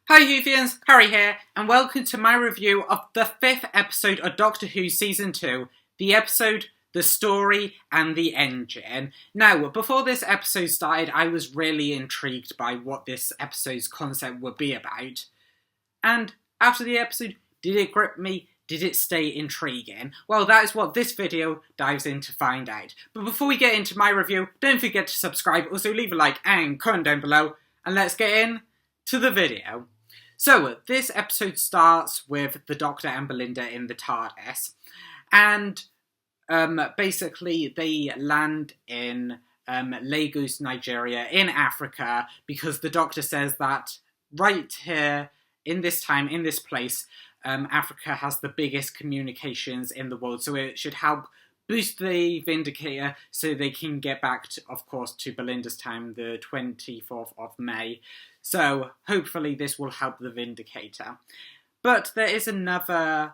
Hi Whovians, Harry here, and welcome to my review of the 5th episode of Doctor Who Season 2, the episode, The Story, and the Engine. Now, before this episode started, I was really intrigued by what this episode's concept would be about. And after the episode, did it grip me? Did it stay intriguing? Well, that is what this video dives in to find out. But before we get into my review, don't forget to subscribe, also leave a like and comment down below, and let's get in to the video. So, this episode starts with the Doctor and Belinda in the TARDIS, and basically they land in Lagos, Nigeria, in Africa, because the Doctor says that right here, in this time, in this place, Africa has the biggest communications in the world, so it should help boost the Vindicator so they can get back, of course, to Belinda's time, the 24th of May. So, hopefully this will help the Vindicator. But there is another,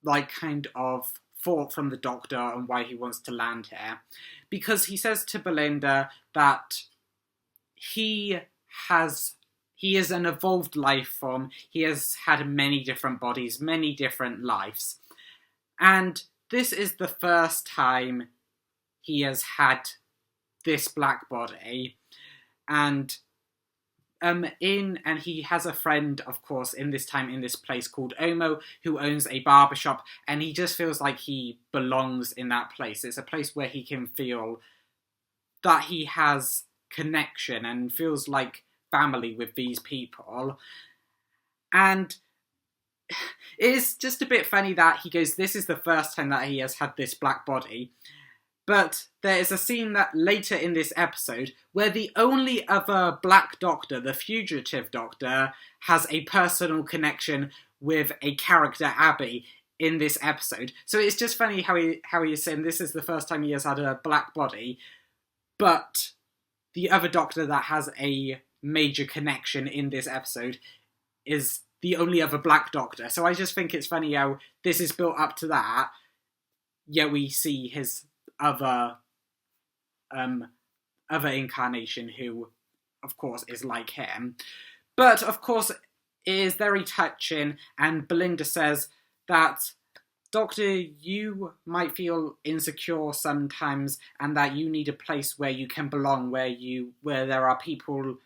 kind of thought from the Doctor on why he wants to land here. Because he says to Belinda that he is an evolved life form. He has had many different bodies, many different lives. And this is the first time he has had this black body. And he has a friend, of course, in this time, in this place called Omo, who owns a barbershop, and he just feels like he belongs in that place. It's a place where he can feel that he has connection and feels like family with these people. And it is just a bit funny that he goes, this is the first time that he has had this black body. But there is a scene that later in this episode where the only other black Doctor, the fugitive Doctor, has a personal connection with a character, Abby, in this episode. So it's just funny how he is saying this is the first time he has had a black body, but the other Doctor that has a major connection in this episode is the only other black Doctor. So I just think it's funny how this is built up to that, yet we see his other incarnation who, of course, is like him. But, of course, it is very touching, and Belinda says that, Doctor, you might feel insecure sometimes, and that you need a place where you can belong, where there are people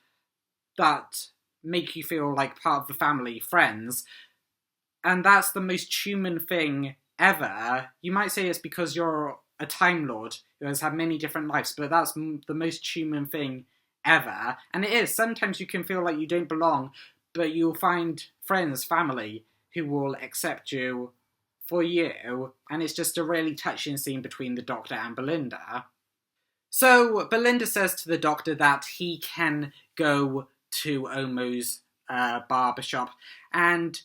that make you feel like part of the family, friends. And that's the most human thing ever. You might say it's because you're a Time Lord who has had many different lives, but that's the most human thing ever. And it is. Sometimes you can feel like you don't belong, but you'll find friends, family, who will accept you for you. And it's just a really touching scene between the Doctor and Belinda. So Belinda says to the Doctor that he can go to Omo's barbershop, and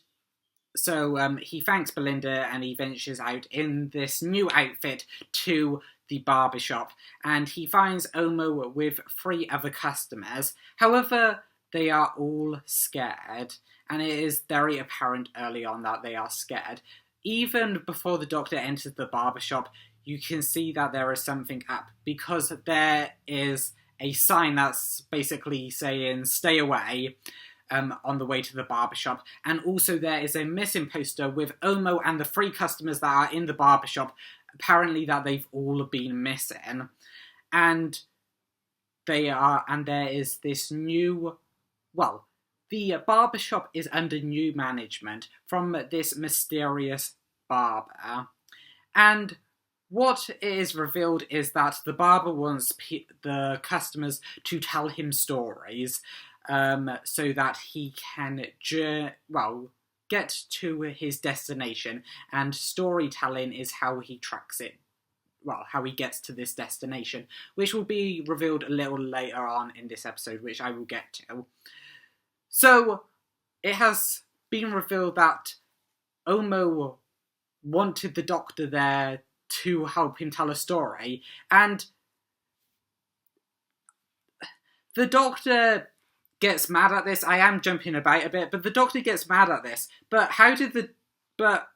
so he thanks Belinda and he ventures out in this new outfit to the barbershop, and he finds Omo with 3 other customers. However, they are all scared, and it is very apparent early on that they are scared. Even before the Doctor enters the barbershop, you can see that there is something up, because there is a sign that's basically saying, stay away, on the way to the barbershop. And also there is a missing poster with Omo and the 3 customers that are in the barbershop, apparently that they've all been missing. And there is this new, the barbershop is under new management from this mysterious barber. And what is revealed is that the barber wants the customers to tell him stories, so that he can, get to his destination, and storytelling is how he tracks it, how he gets to this destination, which will be revealed a little later on in this episode, which I will get to. So, it has been revealed that Omo wanted the Doctor there to help him tell a story, and the Doctor gets mad at this. I am jumping about a bit, but the Doctor gets mad at this. But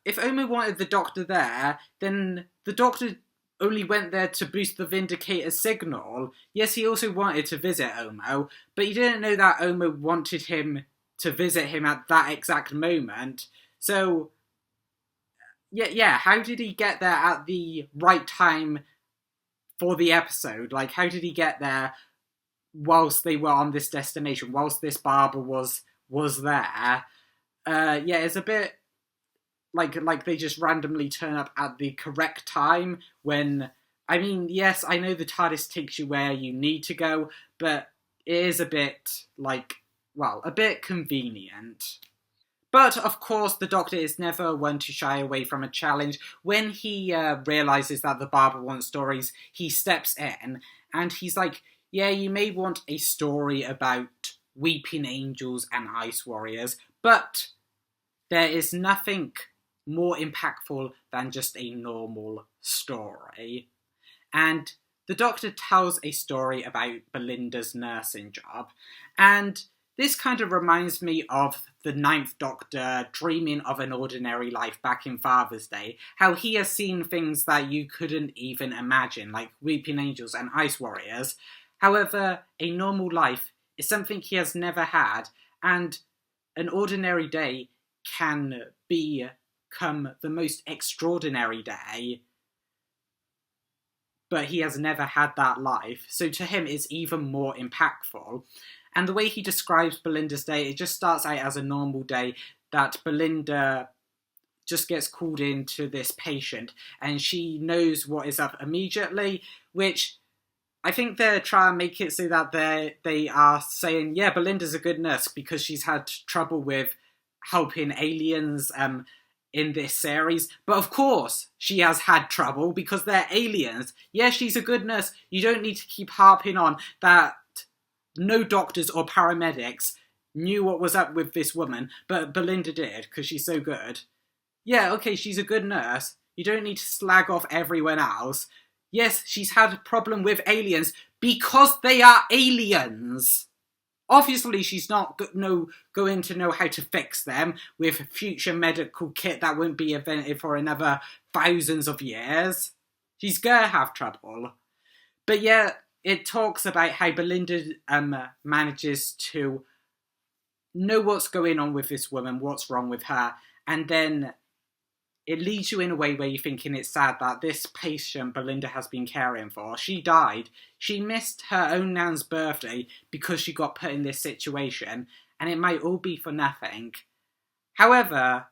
if Omo wanted the Doctor there, then the Doctor only went there to boost the Vindicator's signal. Yes, he also wanted to visit Omo, but he didn't know that Omo wanted him to visit him at that exact moment. So, yeah, how did he get there at the right time for the episode? Like, how did he get there whilst they were on this destination, whilst this barber was there? Yeah, it's a bit like they just randomly turn up at the correct time when, I mean, yes, I know the TARDIS takes you where you need to go, but it is a bit, a bit convenient. But, of course, the Doctor is never one to shy away from a challenge. When he realises that the barber wants stories, he steps in, and he's like, yeah, you may want a story about weeping angels and ice warriors, but there is nothing more impactful than just a normal story. And the Doctor tells a story about Belinda's nursing job, and this kind of reminds me of the Ninth Doctor dreaming of an ordinary life back in Father's Day, how he has seen things that you couldn't even imagine, like weeping angels and ice warriors. However, a normal life is something he has never had, and an ordinary day can become the most extraordinary day, but he has never had that life, so to him it's even more impactful. And the way he describes Belinda's day, it just starts out as a normal day, that Belinda just gets called in to this patient, and she knows what is up immediately, which I think they're trying to make it so that they are saying, yeah, Belinda's a good nurse because she's had trouble with helping aliens in this series. But of course she has had trouble because they're aliens. Yeah, she's a good nurse. You don't need to keep harping on that no doctors or paramedics knew what was up with this woman, but Belinda did because she's so good. Yeah, okay, she's a good nurse. You don't need to slag off everyone else. Yes, she's had a problem with aliens because they are aliens. Obviously, she's not going to know how to fix them with future medical kit that won't be invented for another thousands of years. She's gonna have trouble. But yeah, it talks about how Belinda manages to know what's going on with this woman, what's wrong with her, and then it leads you in a way where you're thinking it's sad that this patient Belinda has been caring for, she died. She missed her own nan's birthday because she got put in this situation, and it might all be for nothing. However,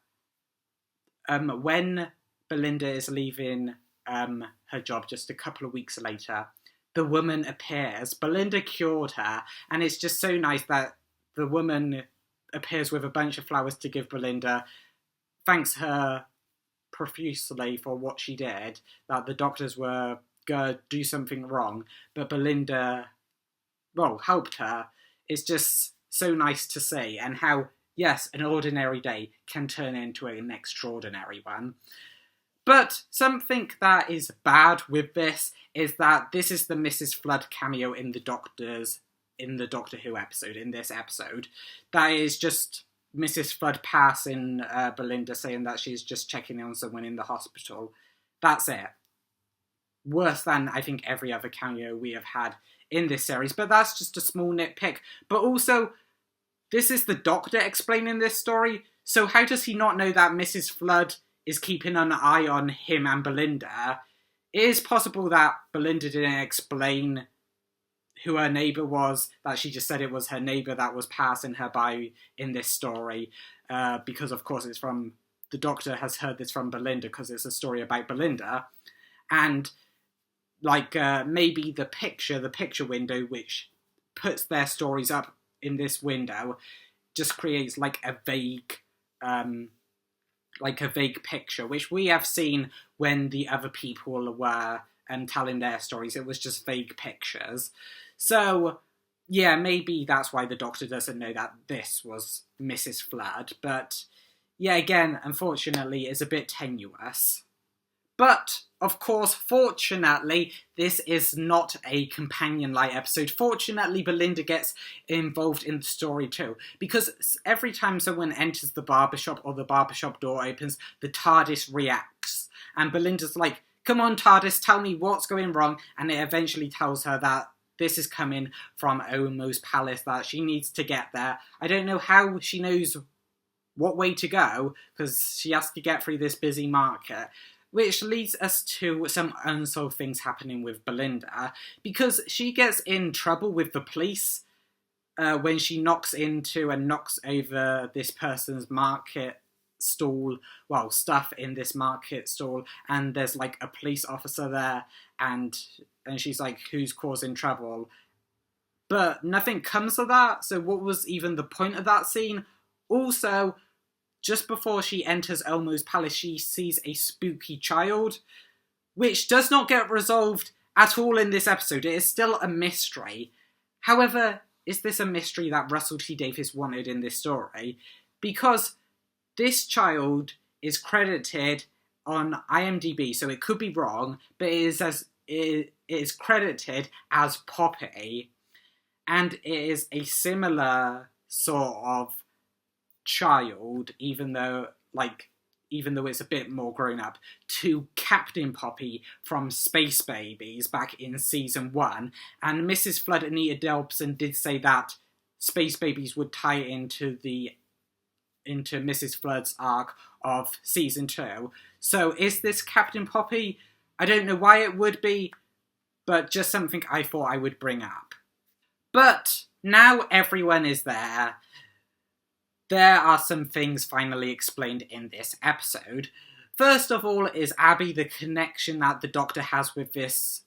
when Belinda is leaving her job just a couple of weeks later, the woman appears. Belinda cured her, and it's just so nice that the woman appears with a bunch of flowers to give Belinda, thanks her profusely for what she did, that the doctors were going to do something wrong, but Belinda, helped her. It's just so nice to see, and how, yes, an ordinary day can turn into an extraordinary one. But something that is bad with this is that this is the Mrs. Flood cameo in the Doctor Who episode, in this episode. That is just Mrs. Flood passing Belinda, saying that she's just checking on someone in the hospital. That's it. Worse than, I think, every other cameo we have had in this series. But that's just a small nitpick. But also, this is the Doctor explaining this story, so how does he not know that Mrs. Flood is keeping an eye on him and Belinda? It is possible that Belinda didn't explain who her neighbour was, that she just said it was her neighbour that was passing her by in this story, because of course it's from, the Doctor has heard this from Belinda because it's a story about Belinda, and maybe the picture window which puts their stories up in this window just creates a vague picture, which we have seen when the other people were telling their stories. It was just vague pictures. So, yeah, maybe that's why the Doctor doesn't know that this was Mrs. Flood. But, yeah, again, unfortunately, it's a bit tenuous. But, of course, fortunately, this is not a companion-like episode. Fortunately, Belinda gets involved in the story too, because every time someone enters the barbershop or the barbershop door opens, the TARDIS reacts. And Belinda's like, come on, TARDIS, tell me what's going wrong, and it eventually tells her that this is coming from Omo's palace, that she needs to get there. I don't know how she knows what way to go, because she has to get through this busy market. Which leads us to some unsolved things happening with Belinda, because she gets in trouble with the police when she knocks into and knocks over this person's market stall, well, stuff in this market stall, and there's like a police officer there, and she's like, who's causing trouble? But nothing comes of that, so what was even the point of that scene? Also, just before she enters Elmo's palace, she sees a spooky child, which does not get resolved at all in this episode. It is still a mystery. However, is this a mystery that Russell T Davies wanted in this story? Because this child is credited on IMDb, so it could be wrong, but it is credited as Poppy, and it is a similar sort of child, even though it's a bit more grown up, to Captain Poppy from Space Babies back in season 1. And Mrs. Flood, Anita Delbson, did say that Space Babies would tie into Mrs. Flood's arc of season 2. So is this Captain Poppy? I don't know why it would be, but just something I thought I would bring up. But now everyone is there. There are some things finally explained in this episode. First of all is Abby, the connection that the Doctor has with this.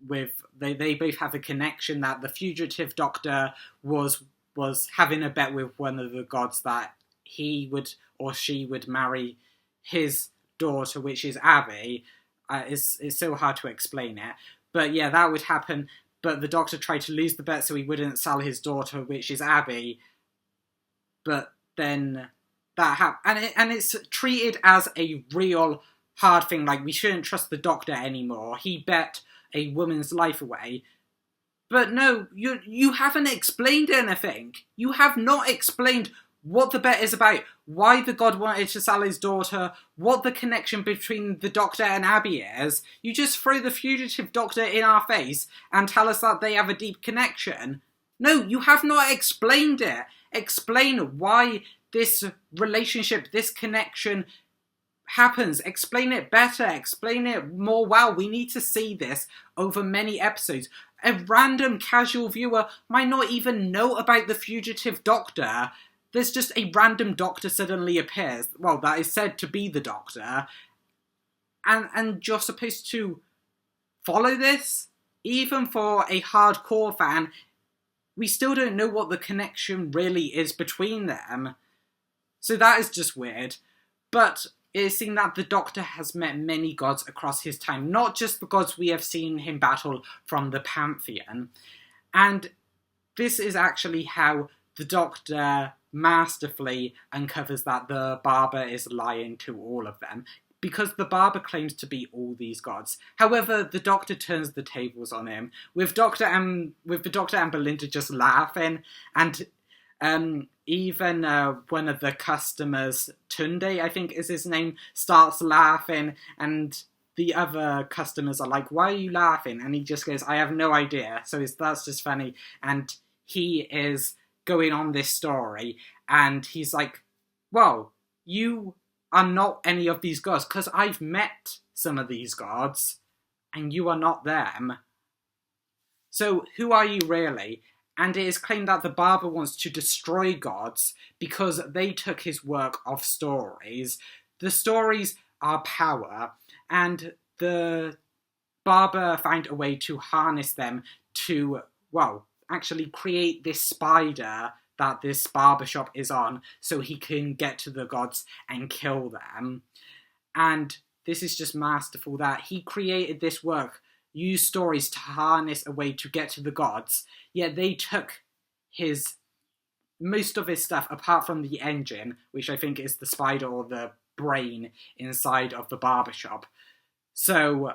They both have a connection that the fugitive Doctor was having a bet with one of the gods that he would or she would marry his daughter, which is Abby. It's so hard to explain it. But yeah, that would happen. But the Doctor tried to lose the bet so he wouldn't sell his daughter, which is Abby. But then that happened, and it's treated as a real hard thing. Like, we shouldn't trust the Doctor anymore. He bet a woman's life away. But no, you haven't explained anything. You have not explained what the bet is about, why the god wanted to sell his daughter, what the connection between the Doctor and Abby is. You just throw the fugitive Doctor in our face and tell us that they have a deep connection. No, you have not explained it. Explain why this relationship, this connection happens. Explain it better. Explain it more well. We need to see this over many episodes. A random casual viewer might not even know about the fugitive Doctor. There's just a random Doctor suddenly appears. Well, that is said to be the Doctor. And you're supposed to follow this? Even for a hardcore fan, we still don't know what the connection really is between them. So that is just weird. But it is seen that the Doctor has met many gods across his time, not just the gods we have seen him battle from the Pantheon. And this is actually how the Doctor masterfully uncovers that the Barber is lying to all of them, because the Barber claims to be all these gods. However, the Doctor turns the tables on him, with the Doctor and Belinda just laughing, and even one of the customers, Tunde, I think is his name, starts laughing, and the other customers are like, why are you laughing? And he just goes, I have no idea. So that's just funny. And he is going on this story, and he's like, well, you are not any of these gods, because I've met some of these gods, and you are not them. So who are you really? And it is claimed that the Barber wants to destroy gods because they took his work of stories. The stories are power, and the Barber found a way to harness them to, well, actually create this spider that this barbershop is on so he can get to the gods and kill them. And this is just masterful that he created this work, used stories to harness a way to get to the gods, yet they took most of his stuff, apart from the engine, which I think is the spider or the brain inside of the barbershop. So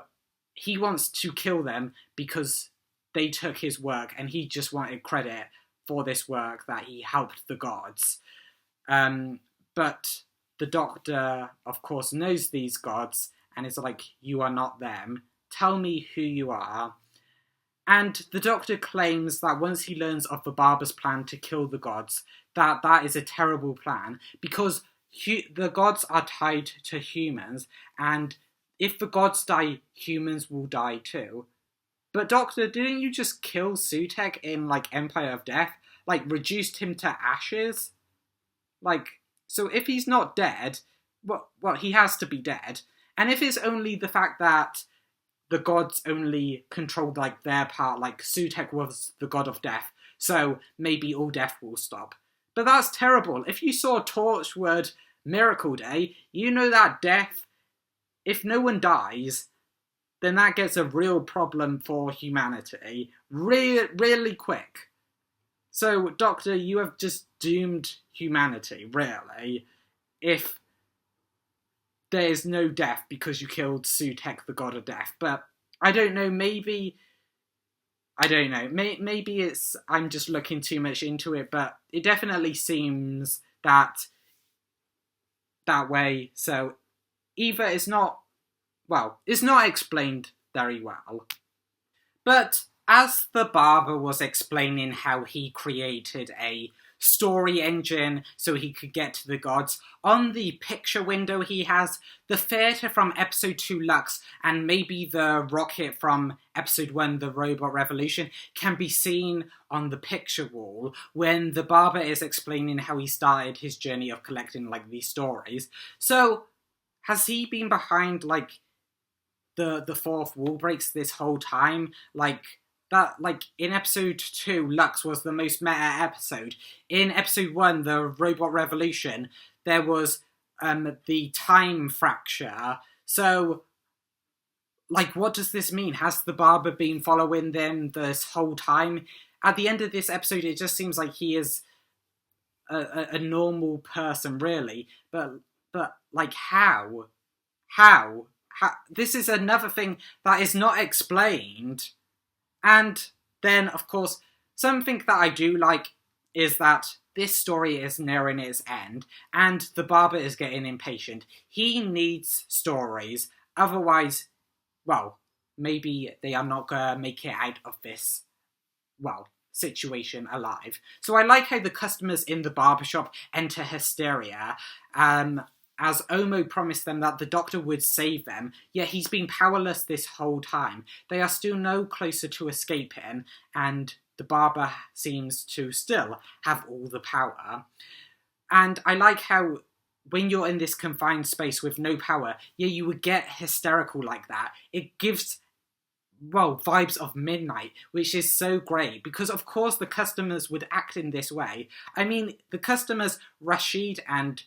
he wants to kill them because they took his work, and he just wanted credit for this work that he helped the gods. But the Doctor, of course, knows these gods, and is like, you are not them. Tell me who you are. And the Doctor claims that once he learns of the Barber's plan to kill the gods, that is a terrible plan, because the gods are tied to humans, and if the gods die, humans will die too. But Doctor, didn't you just kill Sutekh in, like, Empire of Death? Like, reduced him to ashes? Like, so if he's not dead, well, he has to be dead. And if it's only the fact that the gods only controlled, like, their part, like, Sutekh was the god of death, so maybe all death will stop. But that's terrible. If you saw Torchwood Miracle Day, you know that death, if no one dies, then that gets a real problem for humanity. Really quick. So, Doctor, you have just doomed humanity, really, if there is no death because you killed Sutekh, the god of death. But I don't know, maybe it's I'm just looking too much into it, but it definitely seems that way. So either it's not explained very well. But as the Barber was explaining how he created a story engine so he could get to the gods, on the picture window he has the theatre from episode 2 Lux and maybe the rocket from episode 1 The Robot Revolution can be seen on the picture wall when the Barber is explaining how he started his journey of collecting, like, these stories. So has he been behind, like, the fourth wall breaks this whole time? Like, that, like, in episode 2, Lux was the most meta episode. In episode 1, The Robot Revolution, there was the time fracture. So, like, what does this mean? Has the Barber been following them this whole time? At the end of this episode, it just seems like he is a normal person, really. But like, how? This is another thing that is not explained. And then, of course, something that I do like is that this story is nearing its end, and the Barber is getting impatient. He needs stories, otherwise, well, maybe they are not going to make it out of this, well, situation alive. So I like how the customers in the barbershop enter hysteria, as Omo promised them that the Doctor would save them, yet he's been powerless this whole time. They are still no closer to escaping, and the Barber seems to still have all the power. And I like how when you're in this confined space with no power, yeah, you would get hysterical like that. It gives, well, vibes of Midnight, which is so great, because of course the customers would act in this way. I mean, the customers, Rashid and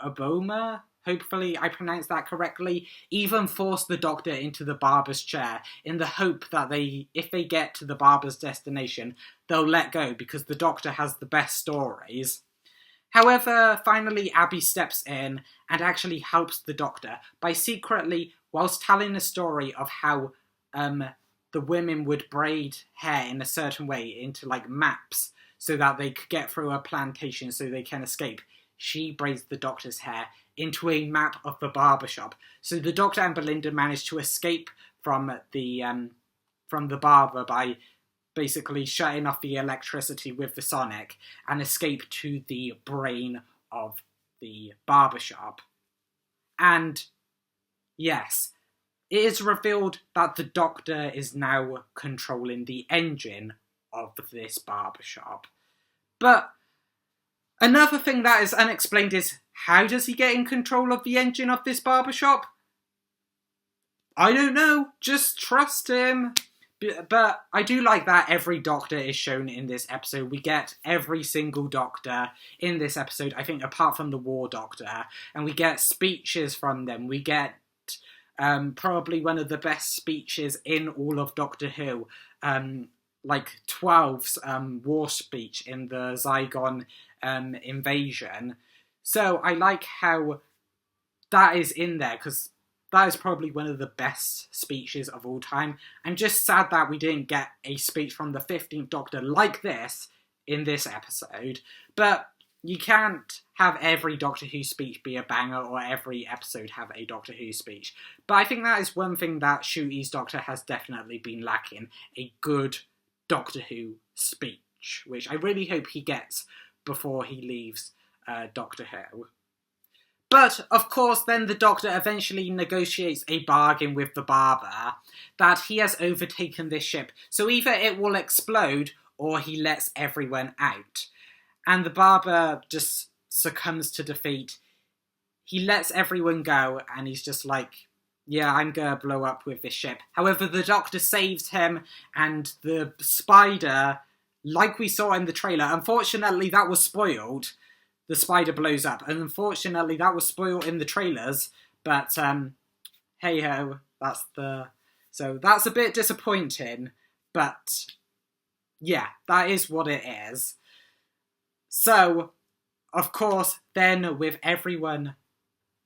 Oboma, hopefully I pronounced that correctly, even force the Doctor into the Barber's chair in the hope that if they get to the Barber's destination, they'll let go because the Doctor has the best stories. However, finally Abby steps in and actually helps the Doctor by secretly, whilst telling a story of how the women would braid hair in a certain way into, like, maps so that they could get through a plantation so they can escape. She braids the Doctor's hair into a map of the barbershop. So the Doctor and Belinda manage to escape from the Barber by basically shutting off the electricity with the sonic and escape to the brain of the barbershop. And yes, it is revealed that the Doctor is now controlling the engine of this barbershop. But another thing that is unexplained is, how does he get in control of the engine of this barbershop? I don't know, just trust him. But I do like that every Doctor is shown in this episode. We get every single Doctor in this episode, I think, apart from the War Doctor. And we get speeches from them. We get probably one of the best speeches in all of Doctor Who. Like 12's war speech in the Zygon invasion. So I like how that is in there, because that is probably one of the best speeches of all time. I'm just sad that we didn't get a speech from the 15th Doctor like this in this episode. But you can't have every Doctor Who speech be a banger or every episode have a Doctor Who speech. But I think that is one thing that Ncuti's Doctor has definitely been lacking, a good Doctor Who speech, which I really hope he gets before he leaves Doctor Who. But, of course, then the Doctor eventually negotiates a bargain with the barber that he has overtaken this ship, so either it will explode or he lets everyone out. And the barber just succumbs to defeat. He lets everyone go, and he's just like, yeah, I'm gonna blow up with this ship. However, the Doctor saves him, and the spider, like we saw in the trailer, unfortunately that was spoiled. The spider blows up, and unfortunately that was spoiled in the trailers, but hey-ho, so that's a bit disappointing, but yeah, that is what it is. So, of course, then with everyone,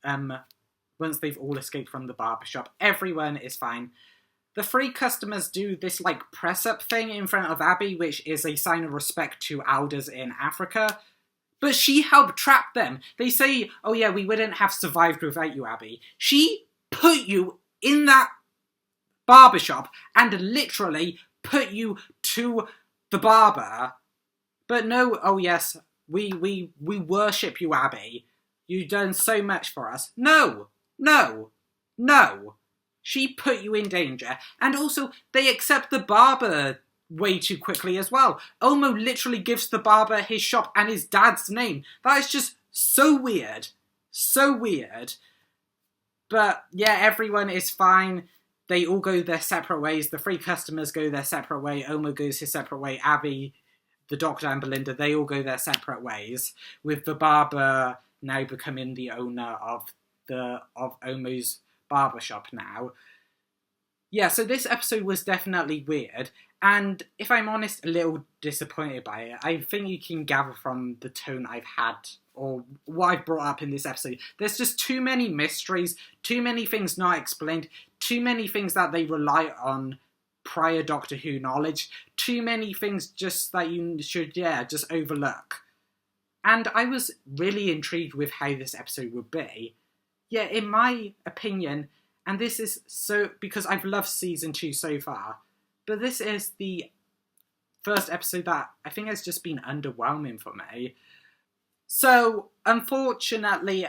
once they've all escaped from the barbershop, everyone is fine. The three customers do this, like, press-up thing in front of Abby, which is a sign of respect to elders in Africa. But she helped trap them. They say, oh yeah, we wouldn't have survived without you, Abby. She put you in that barbershop and literally put you to the barber. But no, oh yes, we worship you, Abby. You've done so much for us. No. She put you in danger. And also, they accept the barber way too quickly as well. Omo literally gives the barber his shop and his dad's name. That is just so weird. So weird. But yeah, everyone is fine. They all go their separate ways. The three customers go their separate way. Omo goes his separate way. Abby, the Doctor and Belinda, they all go their separate ways. With the barber now becoming the owner of Omo's barbershop now. Yeah, so this episode was definitely weird. And if I'm honest, a little disappointed by it. I think you can gather from the tone I've had, or what I've brought up in this episode. There's just too many mysteries, too many things not explained, too many things that they rely on prior Doctor Who knowledge, too many things just that you should, just overlook. And I was really intrigued with how this episode would be. Yeah, in my opinion, and this is so, because I've loved season 2 so far, but this is the first episode that I think has just been underwhelming for me. So, unfortunately,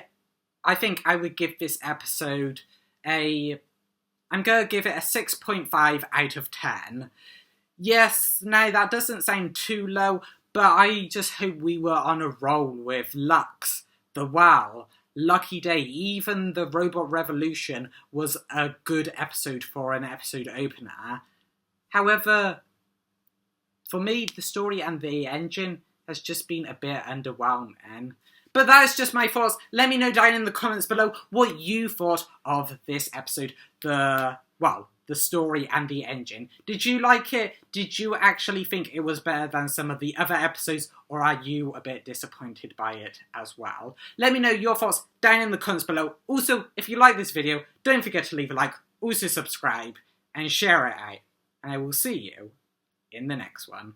I think I would give this episode I'm going to give it a 6.5 out of 10. Yes, now that doesn't sound too low, but I just hope we were on a roll with Lux, The Well, Lucky Day, even the Robot Revolution was a good episode for an episode opener. However, for me, the story and the engine has just been a bit underwhelming. But that is just my thoughts. Let me know down in the comments below what you thought of this episode. The story and the engine. Did you like it? Did you actually think it was better than some of the other episodes? Or are you a bit disappointed by it as well? Let me know your thoughts down in the comments below. Also, if you like this video, don't forget to leave a like, also subscribe, and share it out. And I will see you in the next one.